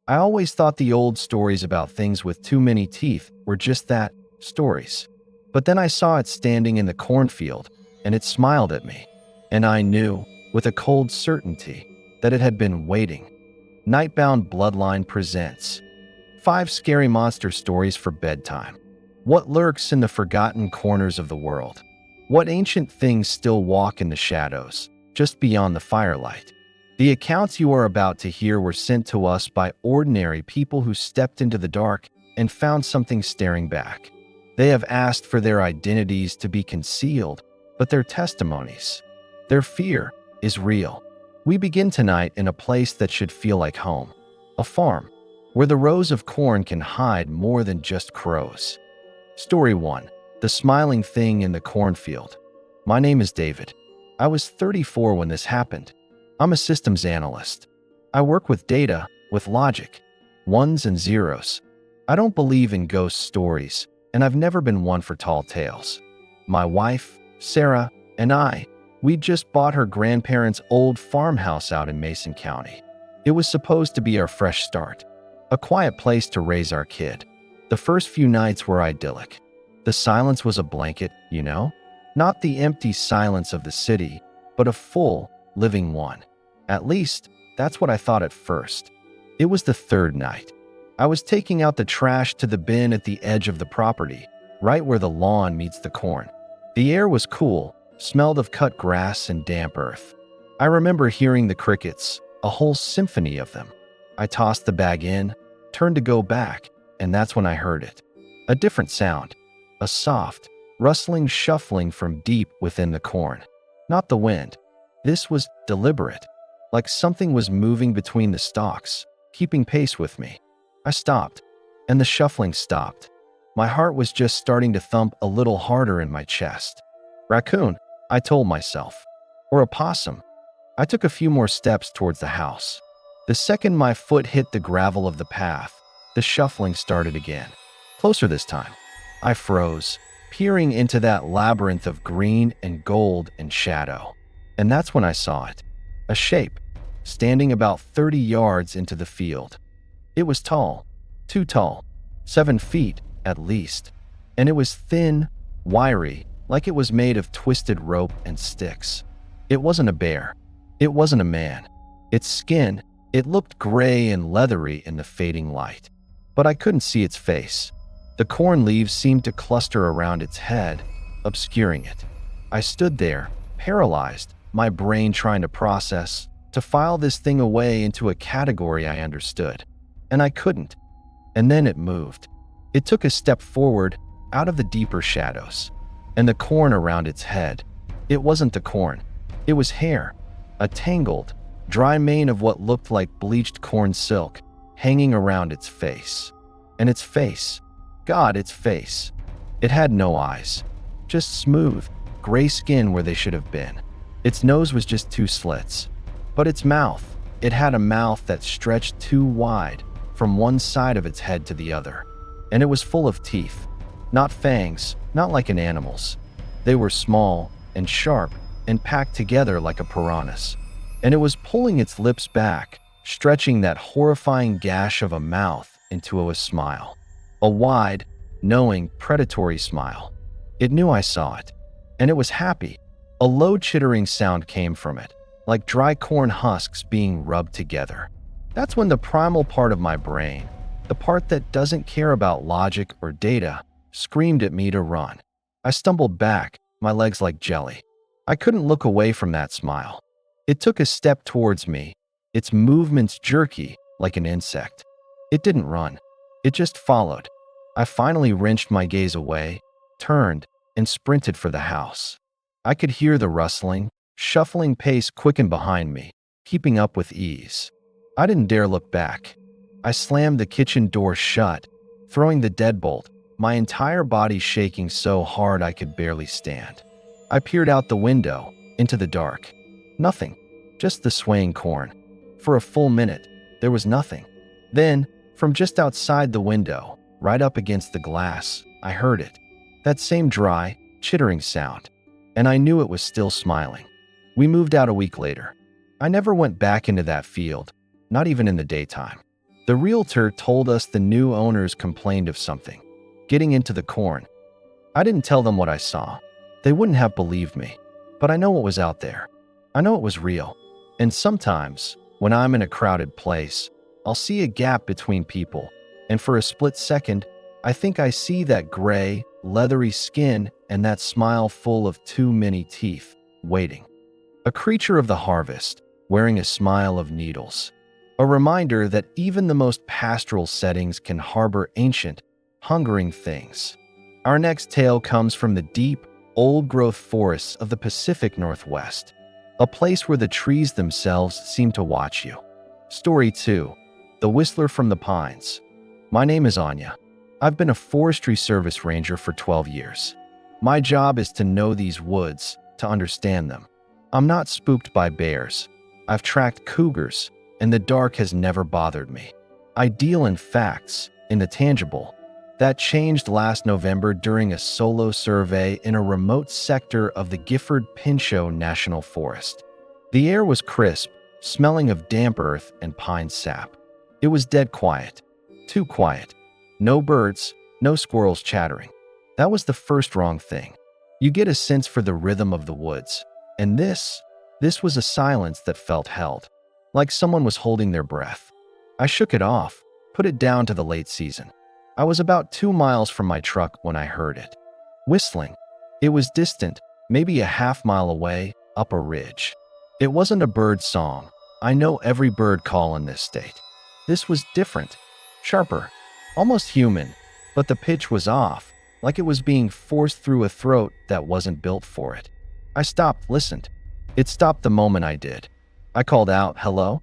I always thought the old stories about things with too many teeth were just that, stories. But then I saw it standing in the cornfield, and it smiled at me. And I knew, with a cold certainty, that it had been waiting. Nightbound Bloodline presents 5 scary monster stories for bedtime. What lurks in the forgotten corners of the world? What ancient things still walk in the shadows, just beyond the firelight? The accounts you are about to hear were sent to us by ordinary people who stepped into the dark and found something staring back. They have asked for their identities to be concealed, but their testimonies, their fear, is real. We begin tonight in a place that should feel like home, a farm, where the rows of corn can hide more than just crows. Story 1. The Smiling Thing in the Cornfield. My name is David. I was 34 when this happened. I'm a systems analyst. I work with data, with logic, ones and zeros. I don't believe in ghost stories, and I've never been one for tall tales. My wife, Sarah, and we just bought her grandparents' old farmhouse out in Mason County. It was supposed to be our fresh start, a quiet place to raise our kid. The first few nights were idyllic. The silence was a blanket, not the empty silence of the city, but a full, living one. At least, that's what I thought at first. It was the 3rd night. I was taking out the trash to the bin at the edge of the property, right where the lawn meets the corn. The air was cool, smelled of cut grass and damp earth. I remember hearing the crickets, a whole symphony of them. I tossed the bag in, turned to go back, and that's when I heard it. A different sound, a soft, rustling shuffling from deep within the corn. Not the wind. This was deliberate, like something was moving between the stalks, keeping pace with me. I stopped, and the shuffling stopped. My heart was just starting to thump a little harder in my chest. Raccoon, I told myself. Or a possum. I took a few more steps towards the house. The second my foot hit the gravel of the path, the shuffling started again. Closer this time. I froze, peering into that labyrinth of green and gold and shadow. And that's when I saw it. A shape, standing about 30 yards into the field. It was tall, too tall, 7 feet at least. And it was thin, wiry, like it was made of twisted rope and sticks. It wasn't a bear. It wasn't a man. Its skin, it looked gray and leathery in the fading light. But I couldn't see its face. The corn leaves seemed to cluster around its head, obscuring it. I stood there, paralyzed, my brain trying to process, to file this thing away into a category I understood. And I couldn't. And then it moved. It took a step forward, out of the deeper shadows. And the corn around its head. It wasn't the corn. It was hair. A tangled, dry mane of what looked like bleached corn silk, hanging around its face. And its face. God, its face. It had no eyes. Just smooth, gray skin where they should have been. Its nose was just 2 slits. But its mouth, it had a mouth that stretched too wide from one side of its head to the other. And it was full of teeth. Not fangs, not like an animal's. They were small and sharp and packed together like a piranha's. And it was pulling its lips back, stretching that horrifying gash of a mouth into a smile. A wide, knowing, predatory smile. It knew I saw it. And it was happy. A low chittering sound came from it, like dry corn husks being rubbed together. That's when the primal part of my brain, the part that doesn't care about logic or data, screamed at me to run. I stumbled back, my legs like jelly. I couldn't look away from that smile. It took a step towards me, its movements jerky, like an insect. It didn't run. It just followed. I finally wrenched my gaze away, turned, and sprinted for the house. I could hear the rustling, shuffling pace quicken behind me, keeping up with ease. I didn't dare look back. I slammed the kitchen door shut, throwing the deadbolt, my entire body shaking so hard I could barely stand. I peered out the window, into the dark. Nothing, just the swaying corn. For a full minute, there was nothing. Then, from just outside the window, right up against the glass, I heard it. That same dry, chittering sound. And I knew it was still smiling. We moved out a week later. I never went back into that field, not even in the daytime. The realtor told us the new owners complained of something getting into the corn. I didn't tell them what I saw. They wouldn't have believed me. But I know what was out there. I know it was real. And sometimes, when I'm in a crowded place, I'll see a gap between people, and for a split second, I think I see that gray, leathery skin and that smile full of too many teeth, waiting. A creature of the harvest, wearing a smile of needles. A reminder that even the most pastoral settings can harbor ancient, hungering things. Our next tale comes from the deep, old-growth forests of the Pacific Northwest, a place where the trees themselves seem to watch you. Story 2. The Whistler from the Pines. My name is Anya. I've been a forestry service ranger for 12 years. My job is to know these woods, to understand them. I'm not spooked by bears. I've tracked cougars, and the dark has never bothered me. I deal in facts, in the tangible. That changed last November during a solo survey in a remote sector of the Gifford-Pinchot National Forest. The air was crisp, smelling of damp earth and pine sap. It was dead quiet. Too quiet. No birds, no squirrels chattering. That was the first wrong thing. You get a sense for the rhythm of the woods. And this was a silence that felt held, like someone was holding their breath. I shook it off, put it down to the late season. I was about 2 miles from my truck when I heard it. Whistling. It was distant, maybe a half-mile away, up a ridge. It wasn't a bird song. I know every bird call in this state. This was different, sharper, almost human, but the pitch was off, like it was being forced through a throat that wasn't built for it. I stopped, listened. It stopped the moment I did. I called out, "Hello?"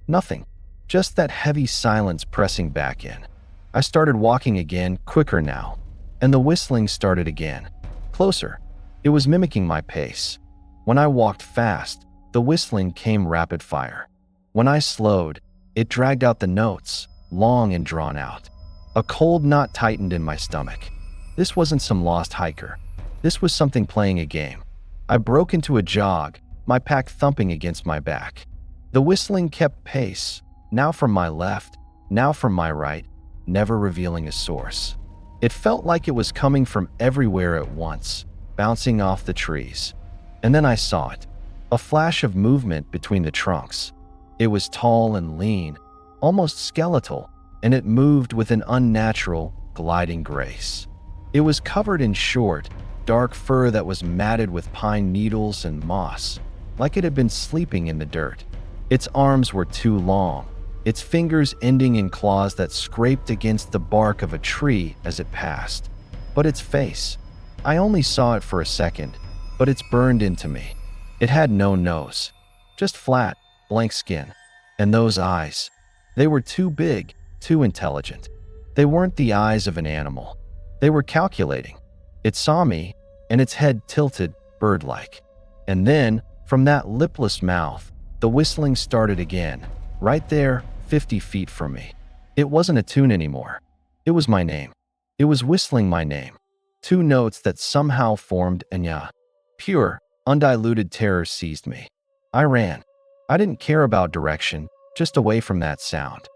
Nothing. Just that heavy silence pressing back in. I started walking again, quicker now, and the whistling started again. Closer. It was mimicking my pace. When I walked fast, the whistling came rapid fire. When I slowed, it dragged out the notes, long and drawn out. A cold knot tightened in my stomach. This wasn't some lost hiker. This was something playing a game. I broke into a jog, my pack thumping against my back. The whistling kept pace, now from my left, now from my right, never revealing a source. It felt like it was coming from everywhere at once, bouncing off the trees. And then I saw it, a flash of movement between the trunks. It was tall and lean, almost skeletal, and it moved with an unnatural, gliding grace. It was covered in short, dark fur that was matted with pine needles and moss, like it had been sleeping in the dirt. Its arms were too long, its fingers ending in claws that scraped against the bark of a tree as it passed. But its face, I only saw it for a second, but it's burned into me. It had no nose, just flat, blank skin. And those eyes, they were too big, too intelligent. They weren't the eyes of an animal. They were calculating. It saw me, and its head tilted, bird-like. And then, from that lipless mouth, the whistling started again, right there, 50 feet from me. It wasn't a tune anymore. It was my name. It was whistling my name. 2 notes that somehow formed Anya. Pure, undiluted terror seized me. I ran. I didn't care about direction, just away from that sound.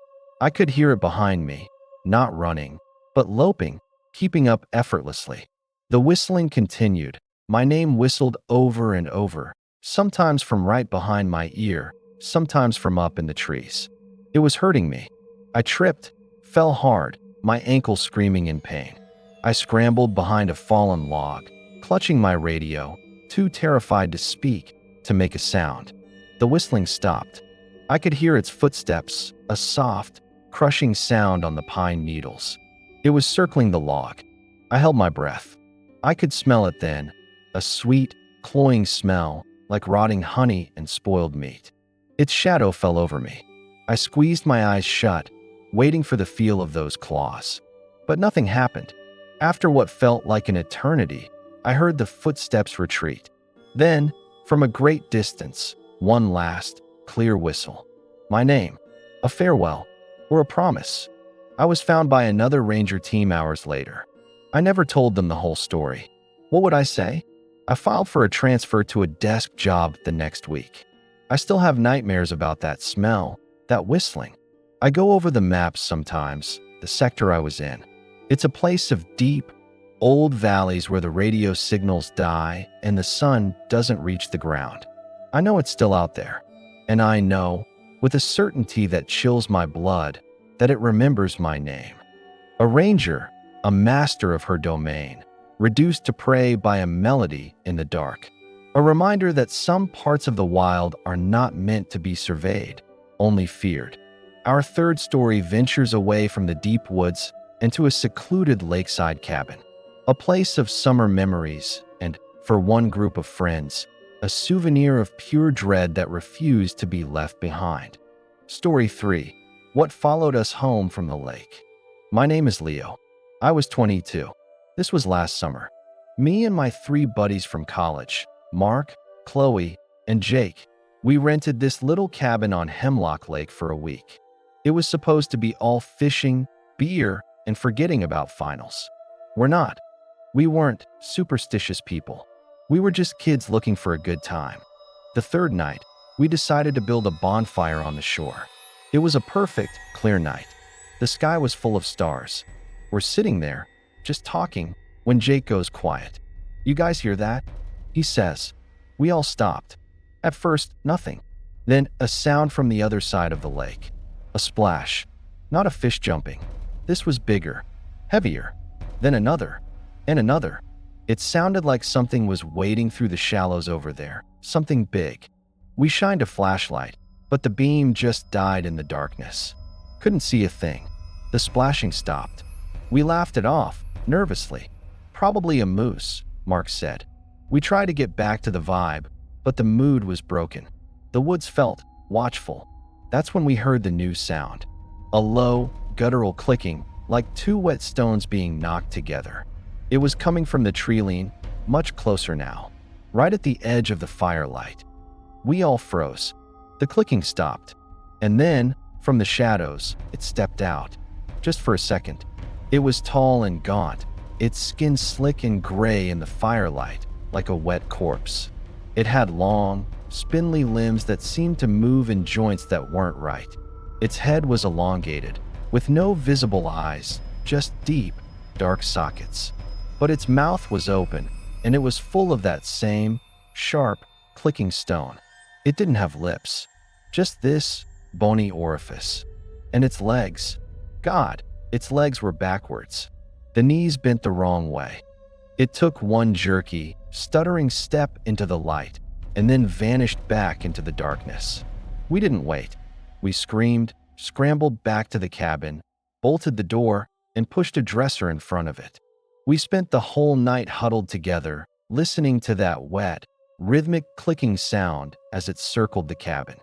I could hear it behind me, not running, but loping, keeping up effortlessly. The whistling continued. My name whistled over and over, sometimes from right behind my ear, sometimes from up in the trees. It was hurting me. I tripped, fell hard, my ankle screaming in pain. I scrambled behind a fallen log, clutching my radio, too terrified to speak, to make a sound. The whistling stopped. I could hear its footsteps, a soft, crushing sound on the pine needles. It was circling the log. I held my breath. I could smell it then, a sweet, cloying smell, like rotting honey and spoiled meat. Its shadow fell over me. I squeezed my eyes shut, waiting for the feel of those claws. But nothing happened. After what felt like an eternity, I heard the footsteps retreat. Then, from a great distance, one last, clear whistle. My name, a farewell, or a promise. I was found by another ranger team hours later. I never told them the whole story. What would I say? I filed for a transfer to a desk job the next week. I still have nightmares about that smell, that whistling. I go over the maps sometimes, the sector I was in. It's a place of deep, old valleys where the radio signals die and the sun doesn't reach the ground. I know it's still out there, and I know, with a certainty that chills my blood, that it remembers my name. A ranger, a master of her domain, reduced to prey by a melody in the dark. A reminder that some parts of the wild are not meant to be surveyed, only feared. Our third story ventures away from the deep woods into a secluded lakeside cabin, a place of summer memories and, for one group of friends, a souvenir of pure dread that refused to be left behind. Story 3. What followed us home from the lake. My name is Leo. I was 22. This was last summer. Me and my 3 buddies from college, Mark, Chloe, and Jake, we rented this little cabin on Hemlock Lake for a week. It was supposed to be all fishing, beer, and forgetting about finals. We're not. We weren't superstitious people. We were just kids looking for a good time. The third night, we decided to build a bonfire on the shore. It was a perfect, clear night. The sky was full of stars. We're sitting there, just talking, when Jake goes quiet. "You guys hear that?" he says. We all stopped. At first, nothing. Then a sound from the other side of the lake. A splash. Not a fish jumping. This was bigger, heavier. Then another, and another. It sounded like something was wading through the shallows over there. Something big. We shined a flashlight, but the beam just died in the darkness. Couldn't see a thing. The splashing stopped. We laughed it off, nervously. "Probably a moose," Mark said. We tried to get back to the vibe, but the mood was broken. The woods felt watchful. That's when we heard the new sound. A low, guttural clicking, like 2 wet stones being knocked together. It was coming from the tree-line, much closer now, right at the edge of the firelight. We all froze. The clicking stopped. And then, from the shadows, it stepped out. Just for a second. It was tall and gaunt, its skin slick and gray in the firelight, like a wet corpse. It had long, spindly limbs that seemed to move in joints that weren't right. Its head was elongated, with no visible eyes, just deep, dark sockets. But its mouth was open, and it was full of that same, sharp, clicking stone. It didn't have lips, just this bony orifice. And its legs, God, its legs were backwards. The knees bent the wrong way. It took one jerky, stuttering step into the light, and then vanished back into the darkness. We didn't wait. We screamed, scrambled back to the cabin, bolted the door, and pushed a dresser in front of it. We spent the whole night huddled together, listening to that wet, rhythmic clicking sound as it circled the cabin.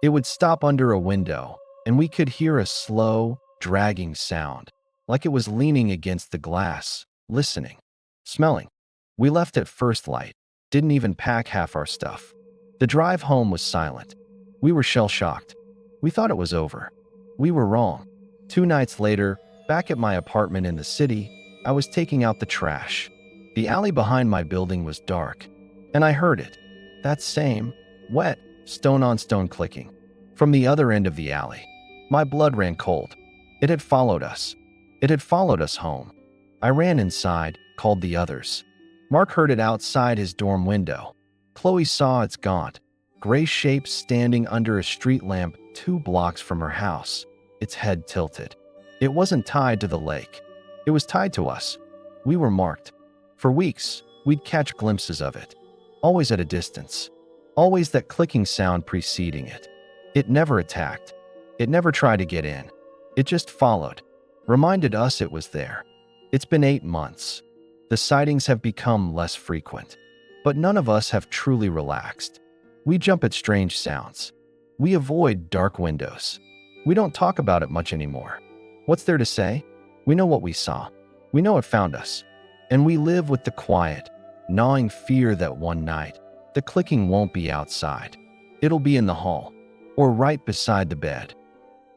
It would stop under a window, and we could hear a slow, dragging sound, like it was leaning against the glass, listening, smelling. We left at first light, didn't even pack half our stuff. The drive home was silent. We were shell-shocked. We thought it was over. We were wrong. 2 nights later, back at my apartment in the city, I was taking out the trash. The alley behind my building was dark, and I heard it. That same, wet, stone-on-stone clicking. From the other end of the alley. My blood ran cold. It had followed us. It had followed us home. I ran inside, called the others. Mark heard it outside his dorm window. Chloe saw its gaunt, gray shape standing under a street lamp 2 blocks from her house, its head tilted. It wasn't tied to the lake. It was tied to us. We were marked. For weeks, we'd catch glimpses of it, always at a distance, always that clicking sound preceding it. It never attacked. It never tried to get in. It just followed, reminded us it was there. It's been 8 months. The sightings have become less frequent, but none of us have truly relaxed. We jump at strange sounds. We avoid dark windows. We don't talk about it much anymore. What's there to say? We know what we saw. We know it found us. And we live with the quiet, gnawing fear that one night, the clicking won't be outside. It'll be in the hall, or right beside the bed.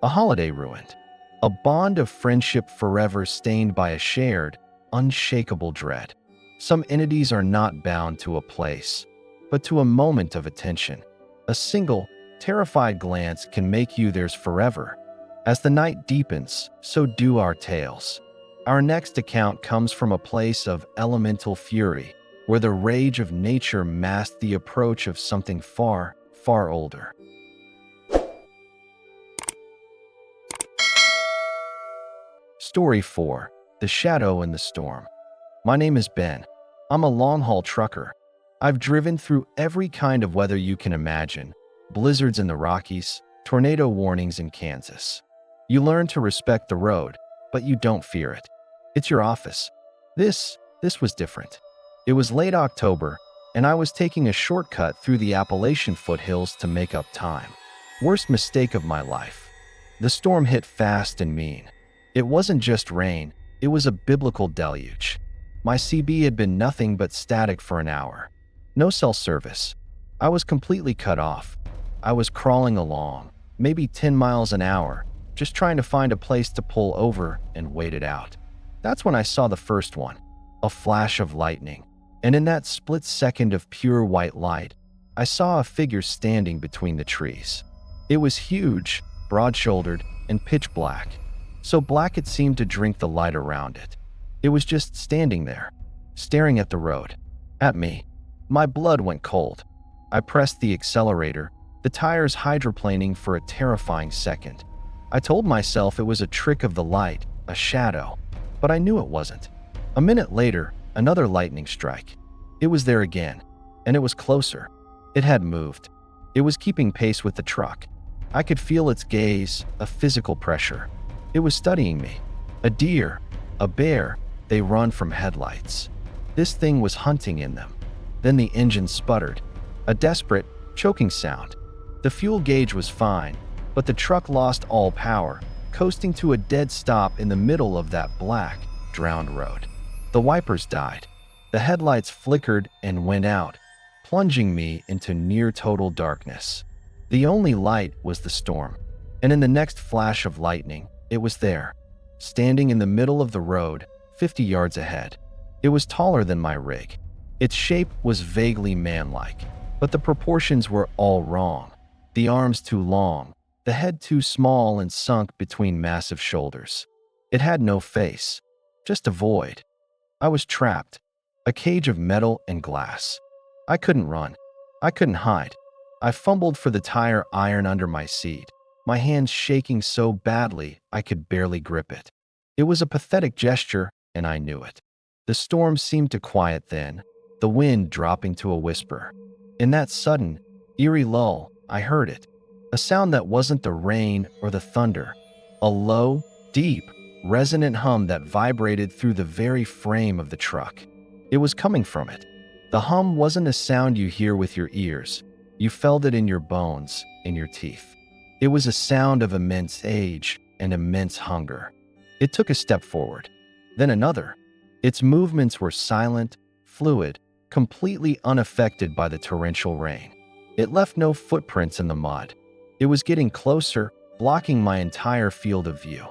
A holiday ruined. A bond of friendship forever stained by a shared, unshakable dread. Some entities are not bound to a place, but to a moment of attention. A single, terrified glance can make you theirs forever. As the night deepens, so do our tales. Our next account comes from a place of elemental fury, where the rage of nature masked the approach of something far, far older. Story 4. The Shadow in the Storm. My name is Ben. I'm a long-haul trucker. I've driven through every kind of weather you can imagine. Blizzards in the Rockies, tornado warnings in Kansas. You learn to respect the road, but you don't fear it. It's your office. This was different. It was late October, and I was taking a shortcut through the Appalachian foothills to make up time. Worst mistake of my life. The storm hit fast and mean. It wasn't just rain, it was a biblical deluge. My CB had been nothing but static for an hour. No cell service. I was completely cut off. I was crawling along, maybe 10 miles an hour, just trying to find a place to pull over and wait it out. That's when I saw the first one, a flash of lightning. And in that split second of pure white light, I saw a figure standing between the trees. It was huge, broad-shouldered, and pitch black. So black it seemed to drink the light around it. It was just standing there, staring at the road, at me. My blood went cold. I pressed the accelerator, the tires hydroplaning for a terrifying second. I told myself it was a trick of the light, a shadow, but I knew it wasn't. A minute later, another lightning strike. It was there again, and it was closer. It had moved. It was keeping pace with the truck. I could feel its gaze, a physical pressure. It was studying me. A deer, a bear, they run from headlights. This thing was hunting in them. Then the engine sputtered. A desperate, choking sound. The fuel gauge was fine, but the truck lost all power, coasting to a dead stop in the middle of that black, drowned road. The wipers died. The headlights flickered and went out, plunging me into near-total darkness. The only light was the storm, and in the next flash of lightning, it was there, standing in the middle of the road, 50 yards ahead. It was taller than my rig. Its shape was vaguely man-like, but the proportions were all wrong. The arms too long, the head too small and sunk between massive shoulders. It had no face, just a void. I was trapped, a cage of metal and glass. I couldn't run. I couldn't hide. I fumbled for the tire iron under my seat, my hands shaking so badly I could barely grip it. It was a pathetic gesture, and I knew it. The storm seemed to quiet then, the wind dropping to a whisper. In that sudden, eerie lull, I heard it. A sound that wasn't the rain or the thunder. A low, deep, resonant hum that vibrated through the very frame of the truck. It was coming from it. The hum wasn't a sound you hear with your ears. You felt it in your bones, in your teeth. It was a sound of immense age and immense hunger. It took a step forward, then another. Its movements were silent, fluid, completely unaffected by the torrential rain. It left no footprints in the mud. It was getting closer, blocking my entire field of view.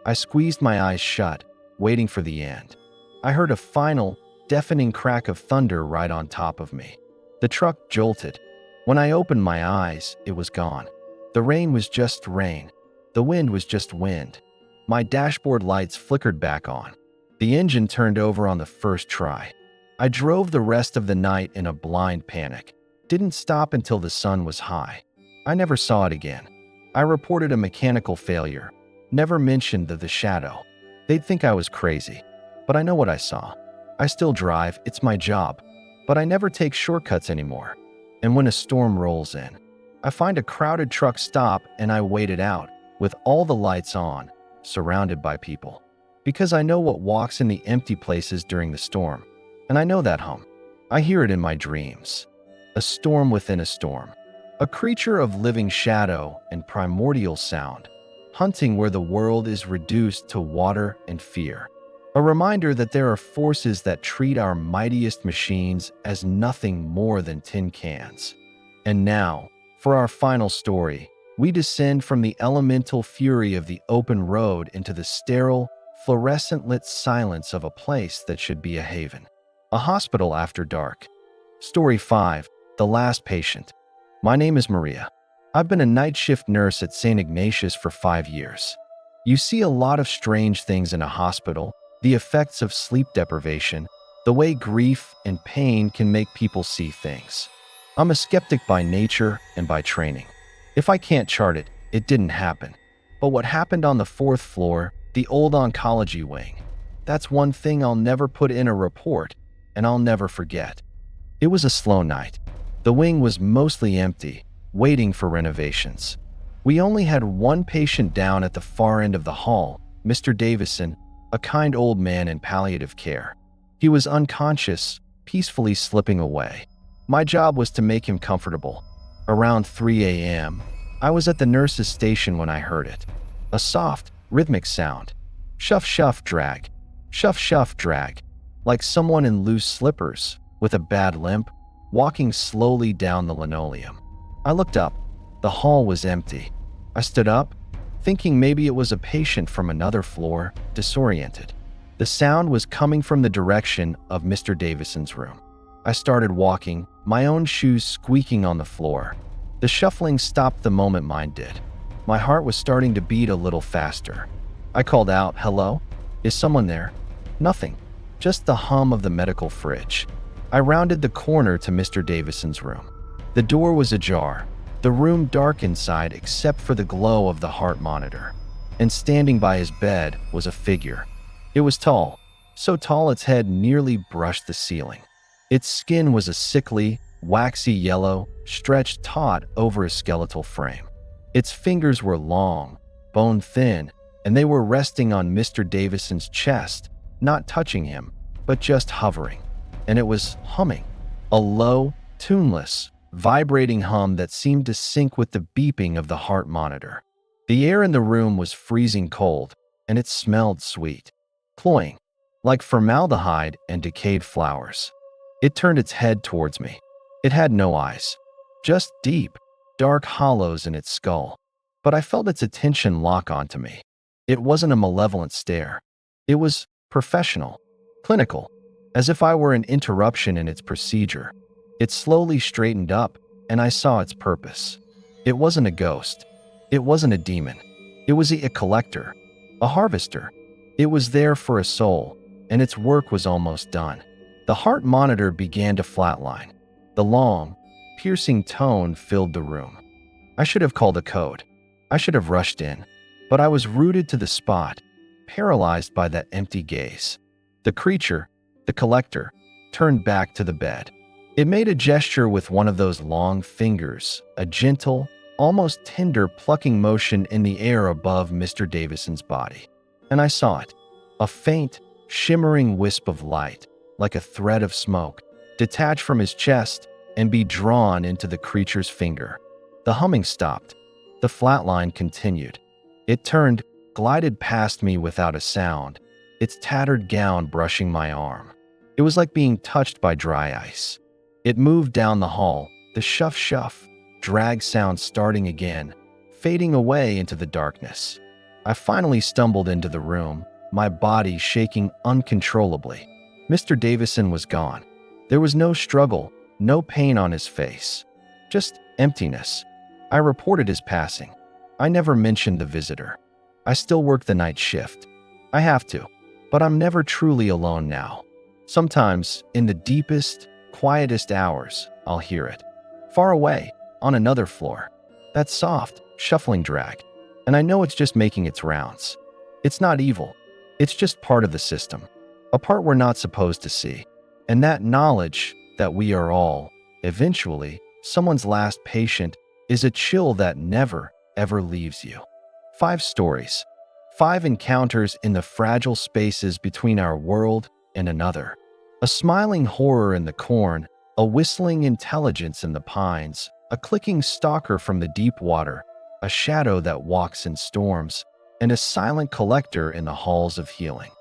I squeezed my eyes shut, waiting for the end. I heard a final, deafening crack of thunder right on top of me. The truck jolted. When I opened my eyes, it was gone. The rain was just rain. The wind was just wind. My dashboard lights flickered back on. The engine turned over on the first try. I drove the rest of the night in a blind panic. Didn't stop until the sun was high. I never saw it again. I reported a mechanical failure. Never mentioned the shadow. They'd think I was crazy. But I know what I saw. I still drive, it's my job. But I never take shortcuts anymore. And when a storm rolls in, I find a crowded truck stop and I wait it out, with all the lights on, surrounded by people. Because I know what walks in the empty places during the storm. And I know that hum. I hear it in my dreams. A storm within a storm. A creature of living shadow and primordial sound, hunting where the world is reduced to water and fear. A reminder that there are forces that treat our mightiest machines as nothing more than tin cans. And now, for our final story, we descend from the elemental fury of the open road into the sterile, fluorescent-lit silence of a place that should be a haven. A hospital after dark. Story 5. The Last Patient. My name is Maria. I've been a night shift nurse at St. Ignatius for 5 years. You see a lot of strange things in a hospital, the effects of sleep deprivation, the way grief and pain can make people see things. I'm a skeptic by nature and by training. If I can't chart it, it didn't happen. But what happened on the fourth floor, the old oncology wing, that's one thing I'll never put in a report, and I'll never forget. It was a slow night. The wing was mostly empty, waiting for renovations. We only had one patient down at the far end of the hall, Mr. Davison, a kind old man in palliative care. He was unconscious, peacefully slipping away. My job was to make him comfortable. Around 3 a.m., I was at the nurse's station when I heard it. A soft, rhythmic sound. Shuff, shuff, drag. Shuff, shuff, drag. Like someone in loose slippers, with a bad limp, walking slowly down the linoleum. I looked up. The hall was empty. I stood up, thinking maybe it was a patient from another floor, disoriented. The sound was coming from the direction of Mr. Davison's room. I started walking, my own shoes squeaking on the floor. The shuffling stopped the moment mine did. My heart was starting to beat a little faster. I called out, "Hello? Is someone there?" Nothing. Just the hum of the medical fridge. I rounded the corner to Mr. Davison's room. The door was ajar. The room dark inside except for the glow of the heart monitor. And standing by his bed was a figure. It was tall, so tall its head nearly brushed the ceiling. Its skin was a sickly, waxy yellow, stretched taut over a skeletal frame. Its fingers were long, bone-thin, and they were resting on Mr. Davison's chest, not touching him, but just hovering. And it was humming. A low, tuneless, vibrating hum that seemed to sync with the beeping of the heart monitor. The air in the room was freezing cold, and it smelled sweet, cloying, like formaldehyde and decayed flowers. It turned its head towards me. It had no eyes, just deep, dark hollows in its skull. But I felt its attention lock onto me. It wasn't a malevolent stare. It was professional, clinical, as if I were an interruption in its procedure. It slowly straightened up, and I saw its purpose. It wasn't a ghost. It wasn't a demon. It was a collector, a harvester. It was there for a soul, and its work was almost done. The heart monitor began to flatline. The long, piercing tone filled the room. I should have called a code. I should have rushed in. But I was rooted to the spot, paralyzed by that empty gaze. The creature, the collector, turned back to the bed. It made a gesture with one of those long fingers, a gentle, almost tender plucking motion in the air above Mr. Davison's body. And I saw it, a faint, shimmering wisp of light, like a thread of smoke, detach from his chest and be drawn into the creature's finger. The humming stopped. The flatline continued. It turned, glided past me without a sound, its tattered gown brushing my arm. It was like being touched by dry ice. It moved down the hall, the shuff-shuff, drag sound starting again, fading away into the darkness. I finally stumbled into the room, my body shaking uncontrollably. Mr. Davison was gone. There was no struggle, no pain on his face, just emptiness. I reported his passing. I never mentioned the visitor. I still work the night shift. I have to, but I'm never truly alone now. Sometimes, in the deepest, quietest hours, I'll hear it. Far away, on another floor. That soft, shuffling drag. And I know it's just making its rounds. It's not evil. It's just part of the system. A part we're not supposed to see. And that knowledge that we are all, eventually, someone's last patient is a chill that never, ever leaves you. 5 stories. 5 encounters in the fragile spaces between our world and another. A smiling horror in the corn, a whistling intelligence in the pines, a clicking stalker from the deep water, a shadow that walks in storms, and a silent collector in the halls of healing.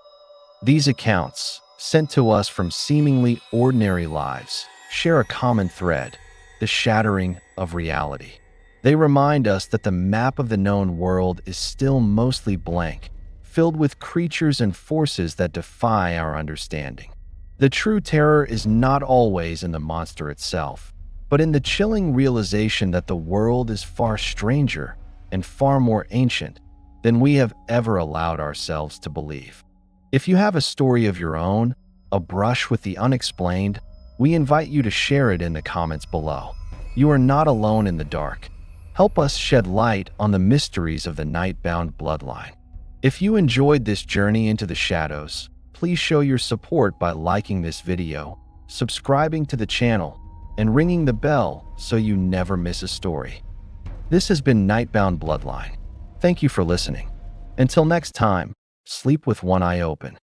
These accounts, sent to us from seemingly ordinary lives, share a common thread, the shattering of reality. They remind us that the map of the known world is still mostly blank, filled with creatures and forces that defy our understanding. The true terror is not always in the monster itself, but in the chilling realization that the world is far stranger and far more ancient than we have ever allowed ourselves to believe. If you have a story of your own, a brush with the unexplained, we invite you to share it in the comments below. You are not alone in the dark. Help us shed light on the mysteries of the Nightbound Bloodline. If you enjoyed this journey into the shadows, please show your support by liking this video, subscribing to the channel, and ringing the bell so you never miss a story. This has been Nightbound Bloodline. Thank you for listening. Until next time, sleep with one eye open.